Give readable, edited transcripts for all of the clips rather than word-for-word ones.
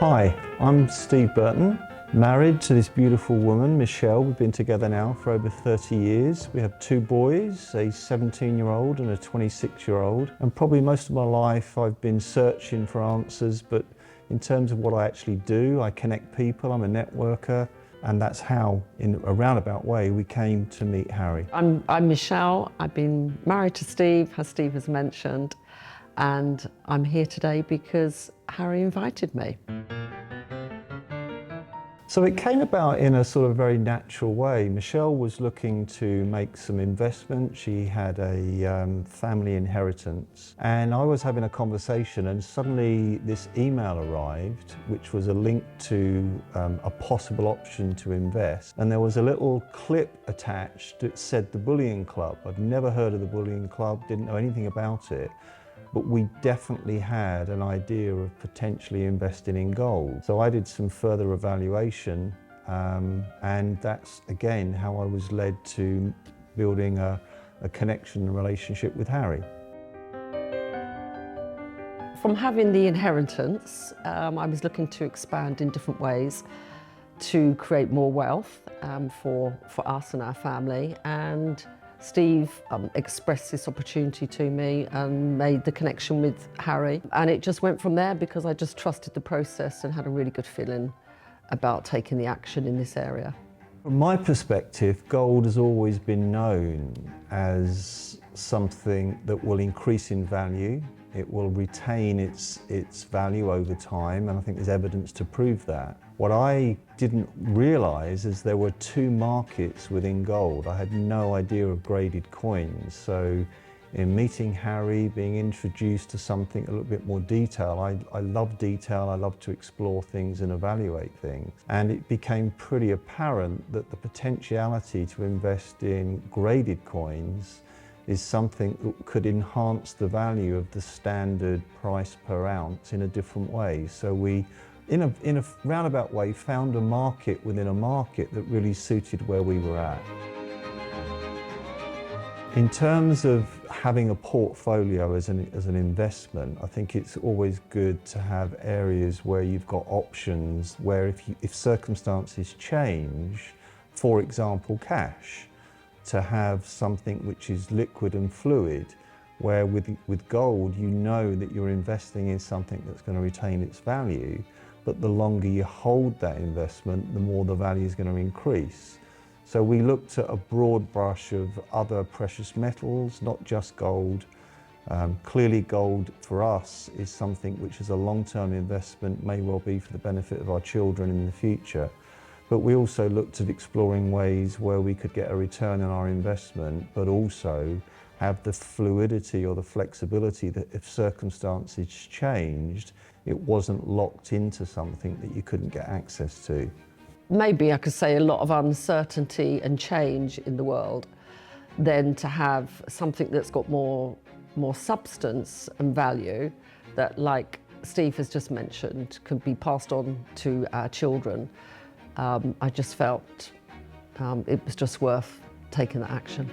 Hi, I'm Steve Burton, married to this beautiful woman, Michelle. We've been together now for over 30 years. We have two boys, a 17-year-old and a 26-year-old. And probably most of my life I've been searching for answers, but in terms of what I actually do, I connect people, I'm a networker, and that's how, in a roundabout way, we came to meet Harry. I'm Michelle. I've been married to Steve, as Steve has mentioned, and I'm here today because Harry invited me. So it came about in a sort of very natural way. Michelle was looking to make some investment. She had a family inheritance, and I was having a conversation, and suddenly this email arrived, which was a link to a possible option to invest. And there was a little clip attached that said the Bullion Club. I'd never heard of the Bullion Club, didn't know anything about it. But we definitely had an idea of potentially investing in gold. So I did some further evaluation, and that's again how I was led to building a connection and relationship with Harry. From having the inheritance, I was looking to expand in different ways to create more wealth for us and our family. And Steve expressed this opportunity to me and made the connection with Harry. And it just went from there because I just trusted the process and had a really good feeling about taking the action in this area. From my perspective, gold has always been known as something that will increase in value. It will retain its value over time, and I think there's evidence to prove that. What I didn't realise is there were two markets within gold. I had no idea of graded coins. So in meeting Harry, being introduced to something a little bit more detail, I love detail, I love to explore things and evaluate things. And it became pretty apparent that the potentiality to invest in graded coins is something that could enhance the value of the standard price per ounce in a different way. So we, in a roundabout way, found a market within a market that really suited where we were at. In terms of having a portfolio as an investment, I think it's always good to have areas where you've got options where if circumstances change, for example, cash, to have something which is liquid and fluid, where with gold, you know that you're investing in something that's going to retain its value, but the longer you hold that investment, the more the value is going to increase. So we looked at a broad brush of other precious metals, not just gold. Clearly gold for us is something which is a long-term investment, may well be for the benefit of our children in the future. But we also looked at exploring ways where we could get a return on our investment, but also have the fluidity or the flexibility that if circumstances changed, it wasn't locked into something that you couldn't get access to. Maybe I could say a lot of uncertainty and change in the world, then to have something that's got more substance and value that, like Steve has just mentioned, could be passed on to our children. I just felt it was just worth taking that action.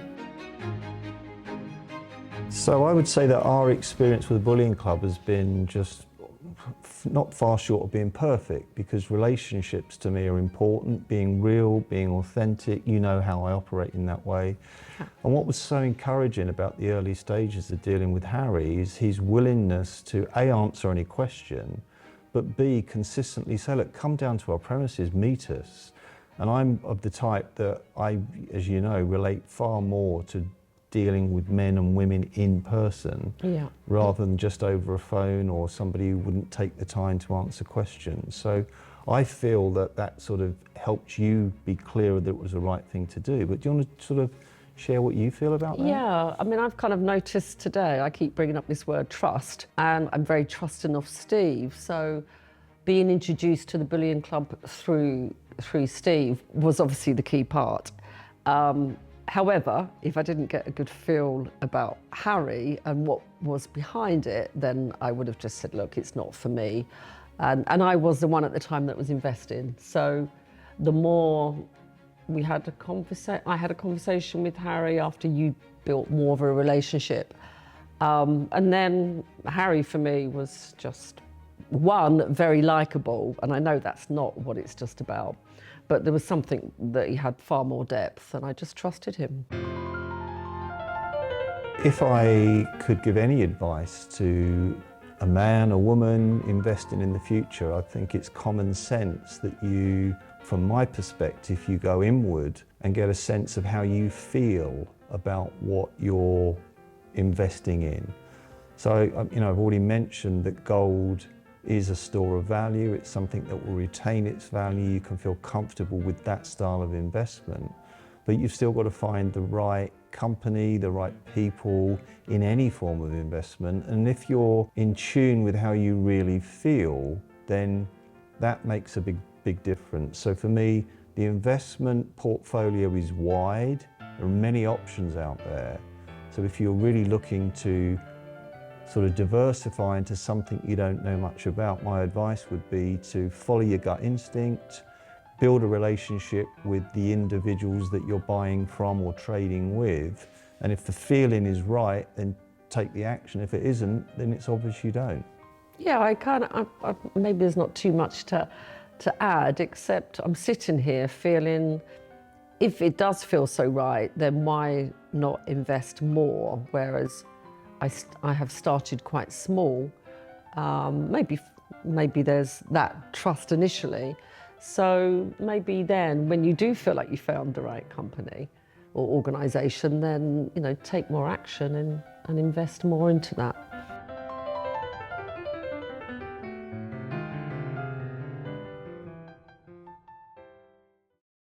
So I would say that our experience with the Bullion Club has been just not far short of being perfect, because relationships to me are important, being real, being authentic. You know how I operate in that way. Yeah. And what was so encouraging about the early stages of dealing with Harry is his willingness to A, answer any question, but B, consistently say, look, come down to our premises, meet us. And I'm of the type that I, as you know, relate far more to dealing with men and women in person, yeah, rather than just over a phone or somebody who wouldn't take the time to answer questions. So I feel that that sort of helped you be clearer that it was the right thing to do. But do you want to sort of share what you feel about that? Yeah, I mean, I've kind of noticed today, I keep bringing up this word trust, and I'm very trusting of Steve. So being introduced to the Bullion Club through Steve was obviously the key part. However, if I didn't get a good feel about Harry and what was behind it, then I would have just said, look, it's not for me. And I was the one at the time that was investing. So the more I had a conversation with Harry after you built more of a relationship. And then Harry for me was just one, very likeable, and I know that's not what it's just about, but there was something that he had far more depth, and I just trusted him. If I could give any advice to a man, a woman investing in the future, I think it's common sense that you, from my perspective, you go inward and get a sense of how you feel about what you're investing in. So, I've already mentioned that gold is a store of value. It's something that will retain its value. You can feel comfortable with that style of investment, but you've still got to find the right company, the right people in any form of investment. And if you're in tune with how you really feel, then that makes a big difference. So for me, the investment portfolio is wide. There are many options out there. So if you're really looking to sort of diversify into something you don't know much about, my advice would be to follow your gut instinct, build a relationship with the individuals that you're buying from or trading with. And if the feeling is right, then take the action. If it isn't, then it's obvious you don't. Yeah, maybe there's not too much to add, except I'm sitting here feeling, if it does feel so right, then why not invest more? Whereas I have started quite small. Maybe there's that trust initially. So maybe then, when you do feel like you found the right company or organisation, then take more action and invest more into that.